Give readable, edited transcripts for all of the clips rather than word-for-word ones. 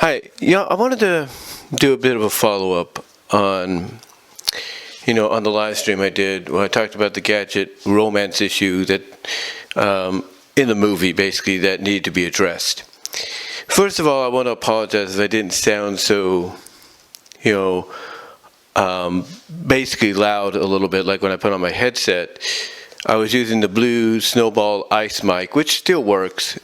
Hi. Yeah, I wanted to do a bit of a follow-up on, on the live stream I did where I talked about the Gadget romance issue that, in the movie, basically, that needed to be addressed. First of all, I want to apologize if I didn't sound so, basically loud a little bit, like when I put on my headset. I was using the Blue Snowball Ice mic, which still works.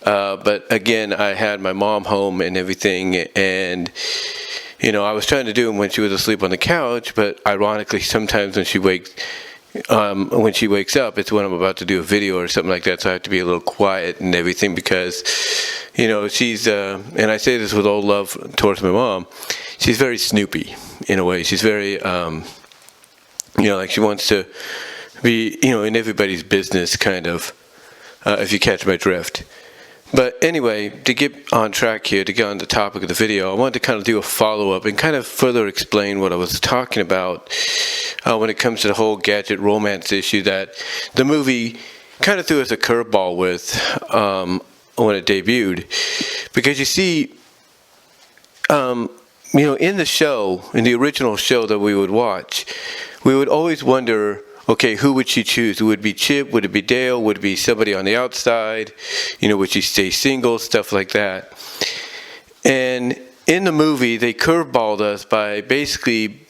But again, I had my mom home and everything, and I was trying to do them when she was asleep on the couch. But ironically, sometimes when she wakes up, it's when I'm about to do a video or something like that. So I have to be a little quiet and everything because, she's and I say this with all love towards my mom. She's very snoopy in a way. She's very, like she wants to be, in everybody's business, kind of. If you catch my drift. But anyway, to get on track here, to get on the topic of the video, I wanted to kind of do a follow-up and kind of further explain what I was talking about when it comes to the whole Gadget romance issue that the movie kind of threw us a curveball with when it debuted. Because you see, in the show, in the original show that we would watch, we would always wonder, okay, who would she choose? Would it be Chip? Would it be Dale? Would it be somebody on the outside? Would she stay single? Stuff like that. And in the movie, they curveballed us by basically,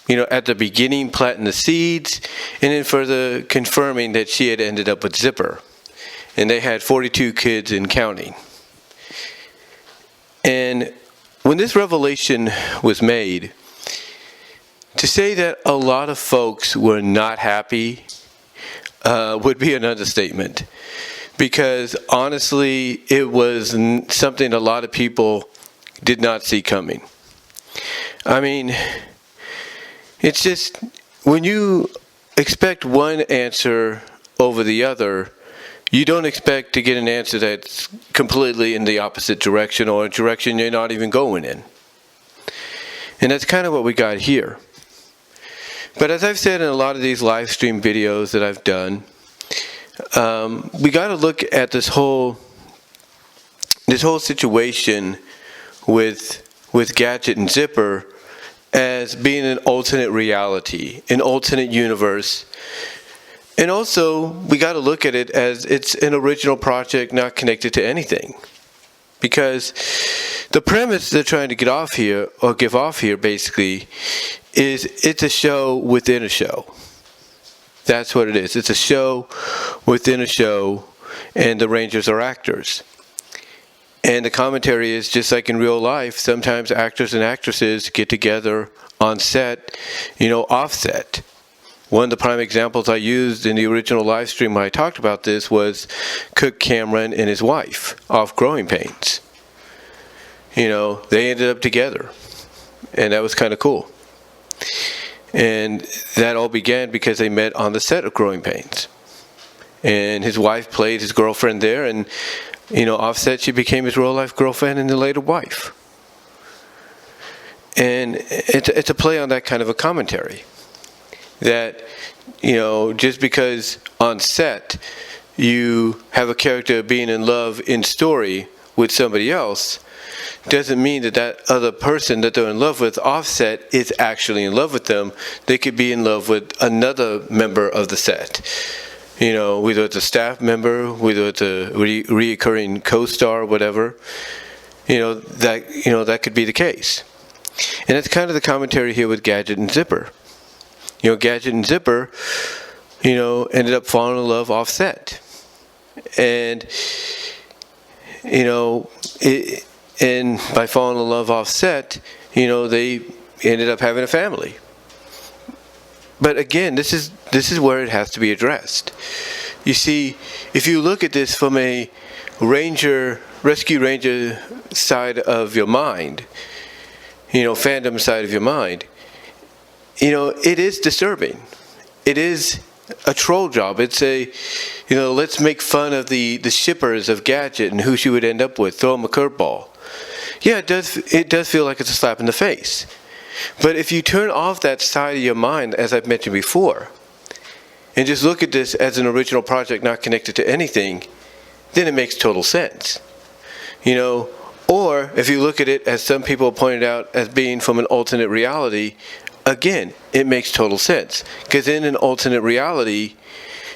at the beginning planting the seeds and then further confirming that she had ended up with Zipper. And they had 42 kids and counting. And when this revelation was made, to say that a lot of folks were not happy would be an understatement. Because honestly, it was something a lot of people did not see coming. I mean, it's just, when you expect one answer over the other, you don't expect to get an answer that's completely in the opposite direction or a direction you're not even going in. And that's kind of what we got here. But as I've said in a lot of these live stream videos that I've done, we got to look at this whole situation with Gadget and Zipper as being an alternate reality, an alternate universe. And also, we got to look at it as it's an original project not connected to anything. Because the premise they're trying to give off here, basically, is it's a show within a show. That's what it is. It's a show within a show, and the Rangers are actors. And the commentary is just like in real life. Sometimes actors and actresses get together on set, offset. One of the prime examples I used in the original live stream when I talked about this was Cook Cameron and his wife off Growing Pains. They ended up together, and that was kind of cool. And that all began because they met on the set of Growing Pains. And his wife played his girlfriend there, and, offset, she became his real-life girlfriend and the later wife. And it's a play on that kind of a commentary. That, just because on set you have a character being in love in story with somebody else, doesn't mean that other person that they're in love with, offset, is actually in love with them. They could be in love with another member of the set. Whether it's a staff member, whether it's a reoccurring co-star, whatever. That could be the case. And that's kind of the commentary here with Gadget and Zipper. Gadget and Zipper, ended up falling in love offset. And, and by falling in love offset, they ended up having a family. But again, this is where it has to be addressed. You see, if you look at this from a rescue ranger side of your mind, fandom side of your mind, it is disturbing. It is a troll job. It's let's make fun of the shippers of Gadget and who she would end up with. Throw them a curveball. Yeah, it does feel like it's a slap in the face. But if you turn off that side of your mind, as I've mentioned before, and just look at this as an original project not connected to anything, then it makes total sense. Or if you look at it, as some people pointed out, as being from an alternate reality, again, it makes total sense. Because in an alternate reality,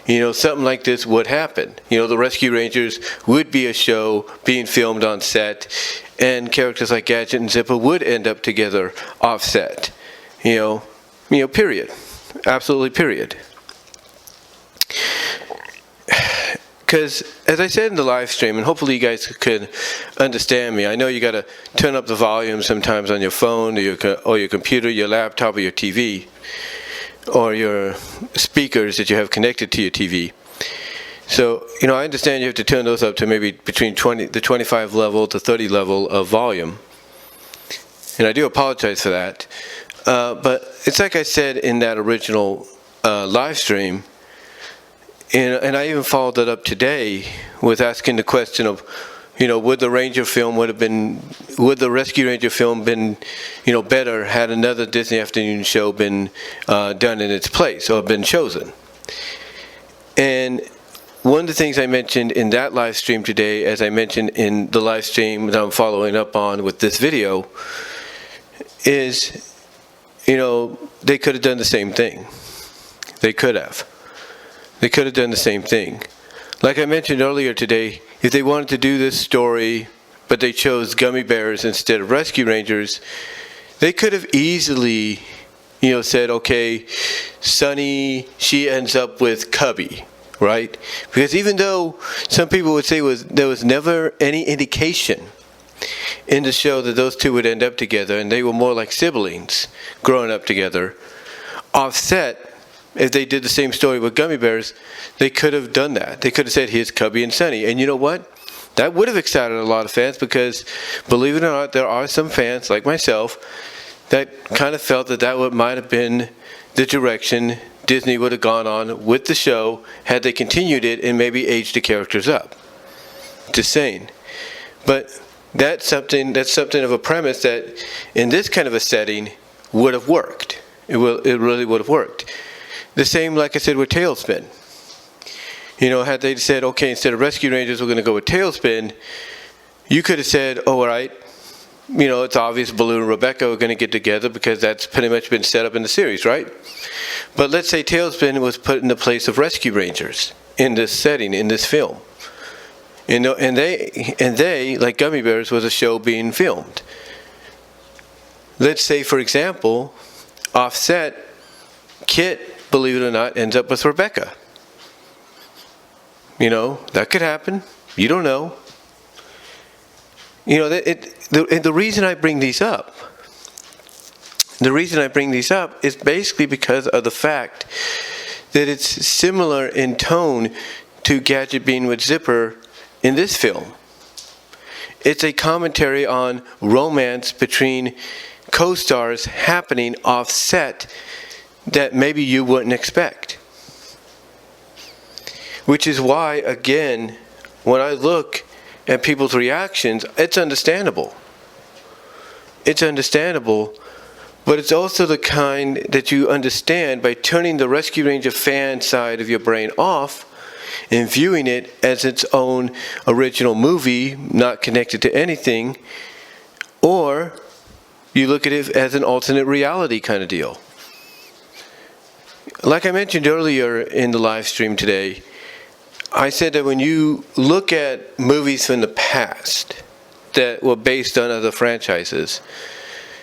something like this would happen. The Rescue Rangers would be a show being filmed on set, and characters like Gadget and Zipper would end up together off set. Period. Absolutely, period. Because, as I said in the live stream, and hopefully you guys could understand me, I know you got to turn up the volume sometimes on your phone, or your computer, your laptop, or your TV, or your speakers that you have connected to your TV. So, I understand you have to turn those up to maybe between the 25 level to 30 level of volume. And I do apologize for that. But it's like I said in that original live stream, and I even followed that up today with asking the question of, would the Rescue Ranger film been, better had another Disney afternoon show been done in its place or been chosen? And one of the things I mentioned in that live stream today, as I mentioned in the live stream that I'm following up on with this video, is, they could have done the same thing. They could have. They could have done the same thing. Like I mentioned earlier today, if they wanted to do this story, but they chose gummy bears instead of Rescue Rangers, they could have easily, said, okay, Sunny, she ends up with Cubby, right? Because even though some people would say there was never any indication in the show that those two would end up together, and they were more like siblings growing up together, offset, if they did the same story with gummy bears, they could have done that. They could have said, here's Cubby and Sunny. And you know what? That would have excited a lot of fans, because, believe it or not, there are some fans, like myself, that kind of felt that might have been the direction Disney would have gone on with the show had they continued it and maybe aged the characters up. Just saying. But that's something of a premise that, in this kind of a setting, would have worked. It really would have worked. The same, like I said, with Tailspin. Had they said, okay, instead of Rescue Rangers, we're going to go with Tailspin, you could have said, oh, all right, it's obvious Baloo and Rebecca are going to get together because that's pretty much been set up in the series, right? But let's say Tailspin was put in the place of Rescue Rangers in this setting, in this film. And they, like Gummy Bears, was a show being filmed. Let's say, for example, offset, Kit, believe it or not, ends up with Rebecca. That could happen. You don't know. The reason I bring these up, is basically because of the fact that it's similar in tone to Gadget being with Zipper in this film. It's a commentary on romance between co-stars happening off set that maybe you wouldn't expect. Which is why, again, when I look at people's reactions, it's understandable. It's understandable, but it's also the kind that you understand by turning the Rescue Ranger fan side of your brain off and viewing it as its own original movie, not connected to anything, or you look at it as an alternate reality kind of deal. Like I mentioned earlier in the live stream today, I said that when you look at movies from the past that were based on other franchises,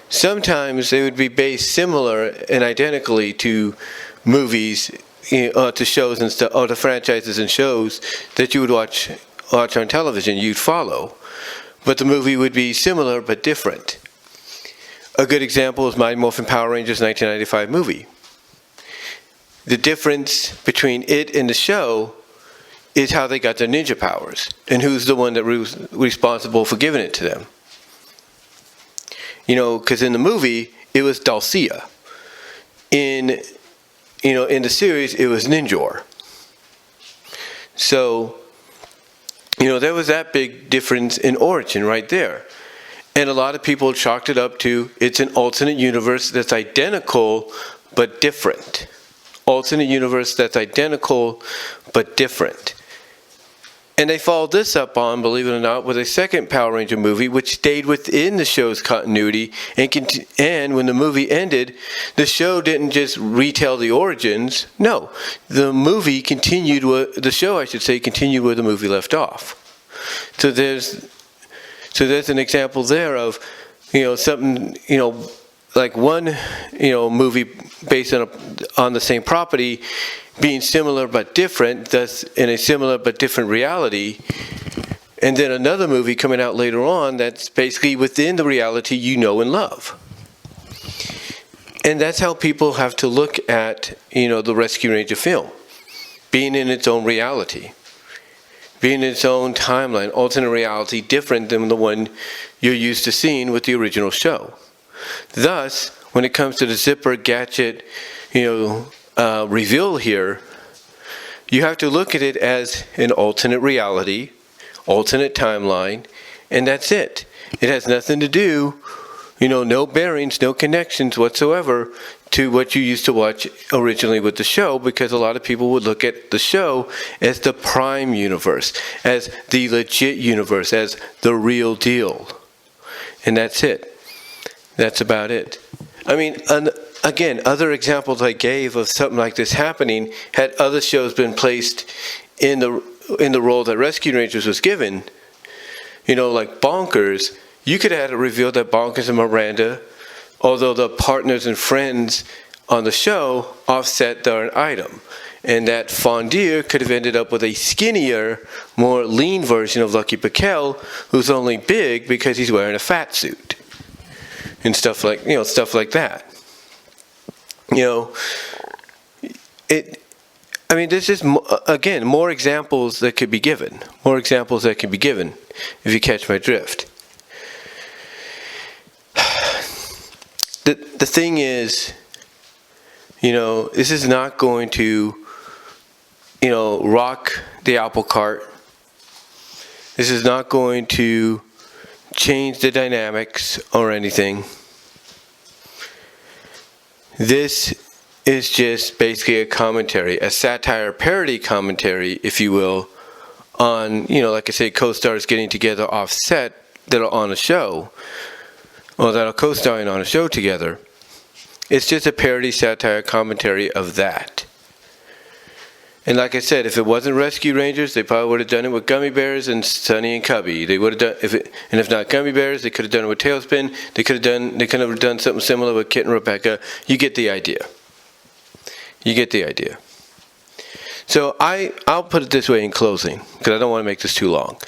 sometimes they would be based similar and identically to movies, to shows and stuff, or to franchises and shows that you would watch on television, you'd follow. But the movie would be similar but different. A good example is Mighty Morphin Power Rangers 1995 movie. The difference between it and the show is how they got their ninja powers and who's the one that was responsible for giving it to them. Because in the movie, it was Dulcia. In the series, it was Ninjor. So, there was that big difference in origin right there. And a lot of people chalked it up to, it's an alternate universe that's identical but different. Alternate universe that's identical but different. And they followed this up on, believe it or not, with a second Power Ranger movie, which stayed within the show's continuity. And when the movie ended, the show didn't just retell the origins. No, the movie continued. The show, I should say, continued where the movie left off. So there's an example there of, something, like one, movie based on the same property being similar but different, thus in a similar but different reality, and then another movie coming out later on that's basically within the reality you know and love. And that's how people have to look at, the Rescue Ranger film, being in its own reality, being in its own timeline, alternate reality, different than the one you're used to seeing with the original show. Thus, when it comes to the Zipper Gadget, reveal here, you have to look at it as an alternate reality, alternate timeline, and that's it. It has nothing to do, no bearings, no connections whatsoever to what you used to watch originally with the show, because a lot of people would look at the show as the prime universe, as the legit universe, as the real deal. And that's it. That's about it. I mean, again, other examples I gave of something like this happening, had other shows been placed in the role that Rescue Rangers was given, like Bonkers, you could have had it revealed that Bonkers and Miranda, although the partners and friends on the show, offset their item. And that Fondier could have ended up with a skinnier, more lean version of Lucky Piquel, who's only big because he's wearing a fat suit. And stuff like that. There's just, again, more examples that could be given. If you catch my drift. The thing is, this is not going to, rock the apple cart. This is not going to change the dynamics or anything. This is just basically a commentary, a satire parody commentary, if you will, on, like I say, co-stars getting together off set that are on a show, or that are co-starring on a show together. It's just a parody satire commentary of that. And like I said, if it wasn't Rescue Rangers, they probably would have done it with Gummy Bears and Sonny and Cubby. They would have done, if not Gummy Bears, they could have done it with Tailspin. They could have done something similar with Kit and Rebecca. You get the idea. So I'll put it this way in closing, because I don't want to make this too long.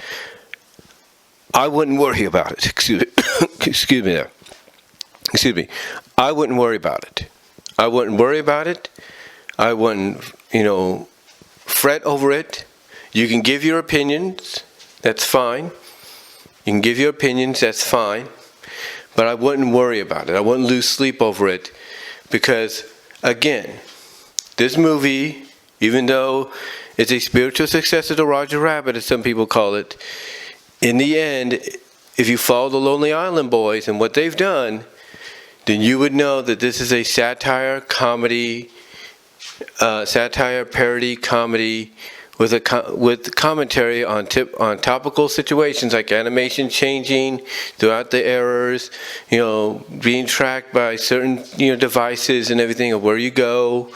I wouldn't worry about it. Excuse me. I wouldn't worry about it. I wouldn't, fret over it. You can give your opinions. That's fine. But I wouldn't worry about it. I wouldn't lose sleep over it. Because, again, this movie, even though it's a spiritual successor to Roger Rabbit, as some people call it, in the end, if you follow the Lonely Island Boys and what they've done, then you would know that this is a satire parody comedy with commentary on topical situations like animation changing throughout the errors, being tracked by certain devices and everything of where you go.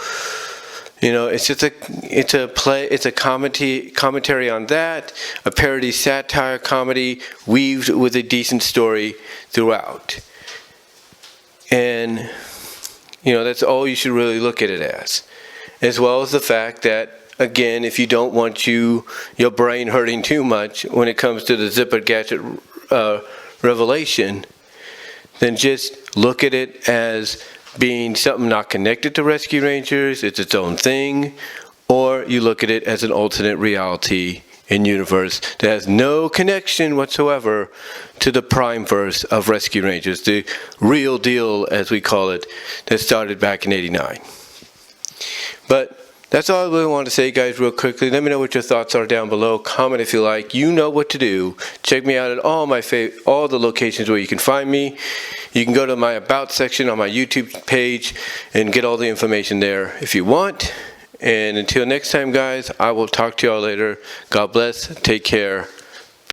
It's a commentary on that, a parody satire comedy weaved with a decent story throughout. And, that's all you should really look at it as well as the fact that, again, if you don't want your brain hurting too much when it comes to the Zipper Gadget revelation, then just look at it as being something not connected to Rescue Rangers, it's its own thing, or you look at it as an alternate reality and universe that has no connection whatsoever to the prime verse of Rescue Rangers, the real deal, as we call it, that started back in '89. But that's all I really want to say, guys, real quickly. Let me know what your thoughts are down below. Comment if you like. You know what to do. Check me out at all the locations where you can find me. You can go to my About section on my YouTube page and get all the information there if you want. And until next time, guys, I will talk to y'all later. God bless. Take care.